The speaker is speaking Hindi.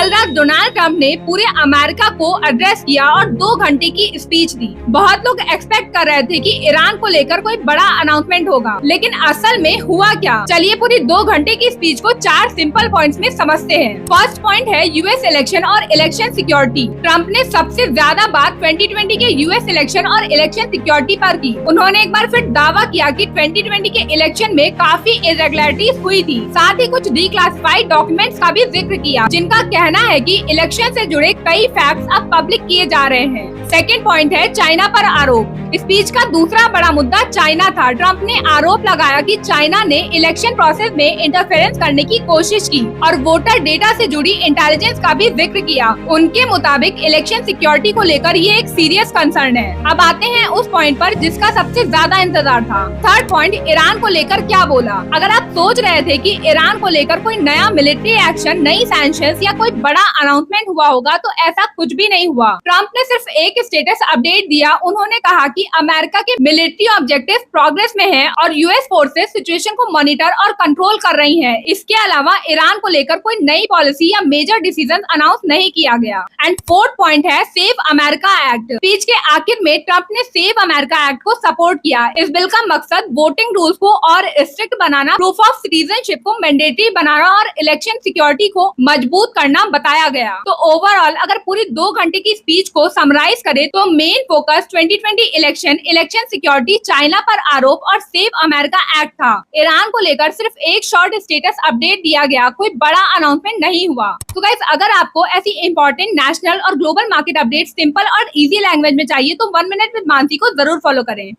कल रात डोनाल्ड ट्रंप ने पूरे अमेरिका को एड्रेस किया और 2 घंटे की स्पीच दी। बहुत लोग एक्सपेक्ट कर रहे थे कि ईरान को लेकर कोई बड़ा अनाउंसमेंट होगा, लेकिन असल में हुआ क्या? चलिए पूरी 2 घंटे की स्पीच को 4 सिंपल पॉइंट्स में समझते हैं। फर्स्ट पॉइंट है यूएस इलेक्शन और इलेक्शन सिक्योरिटी। ट्रंप ने सबसे ज्यादा बात 2020 के यूएस इलेक्शन और इलेक्शन सिक्योरिटी पर की। उन्होंने एक बार फिर दावा किया कि 2020 के इलेक्शन में काफी इरेगुलरिटीज हुई थी। साथ ही कुछ डिक्लासिफाइड डॉक्यूमेंट्स का भी जिक्र किया, जिनका कहना है कि इलेक्शन से जुड़े कई फैक्ट्स अब पब्लिक किए जा रहे हैं। सेकंड पॉइंट है चाइना पर आरोप। स्पीच का दूसरा बड़ा मुद्दा चाइना था। ट्रंप ने आरोप लगाया कि चाइना ने इलेक्शन प्रोसेस में इंटरफेरेंस करने की कोशिश की और वोटर डेटा से जुड़ी इंटेलिजेंस का भी जिक्र किया। उनके मुताबिक इलेक्शन सिक्योरिटी को लेकर ये एक सीरियस कंसर्न है। अब आते हैं उस पॉइंट पर जिसका सबसे ज्यादा इंतजार था। थर्ड पॉइंट, ईरान को लेकर क्या बोला। अगर आप सोच रहे थे कि ईरान को लेकर कोई नया मिलिट्री एक्शन, नई सैंक्शंस या कोई बड़ा अनाउंसमेंट हुआ होगा, तो ऐसा कुछ भी नहीं हुआ। ट्रंप ने सिर्फ एक स्टेटस अपडेट दिया। उन्होंने कहा कि अमेरिका के मिलिट्री ऑब्जेक्टिव प्रोग्रेस में हैं और यूएस फोर्सेस सिचुएशन को मॉनिटर और कंट्रोल कर रही हैं। इसके अलावा ईरान को लेकर कोई नई पॉलिसी या मेजर डिसीजन अनाउंस नहीं किया गया। एंड फोर्थ पॉइंट है सेव अमेरिका एक्ट। स्पीच के आखिर में ट्रंप ने सेव अमेरिका एक्ट को सपोर्ट किया। इस बिल का मकसद वोटिंग रूल्स को और strict banana, proof of citizenship को मैंडेटरी बनाना और इलेक्शन सिक्योरिटी को मजबूत करना बताया गया। तो ओवरऑल अगर पूरी 2 घंटे की स्पीच को समराइज करें तो main focus 2020 election security, China पर आरोप और सेव अमेरिका एक्ट था। ईरान को लेकर सिर्फ एक शॉर्ट स्टेटस अपडेट दिया गया, कोई बड़ा अनाउंसमेंट नहीं हुआ। तो गाइस, अगर आपको ऐसी इंपॉर्टेंट नेशनल और ग्लोबल मार्केट अपडेट सिंपल और इजी लैंग्वेज में चाहिए तो 1 मिनट विद मानसी को जरूर फॉलो करें।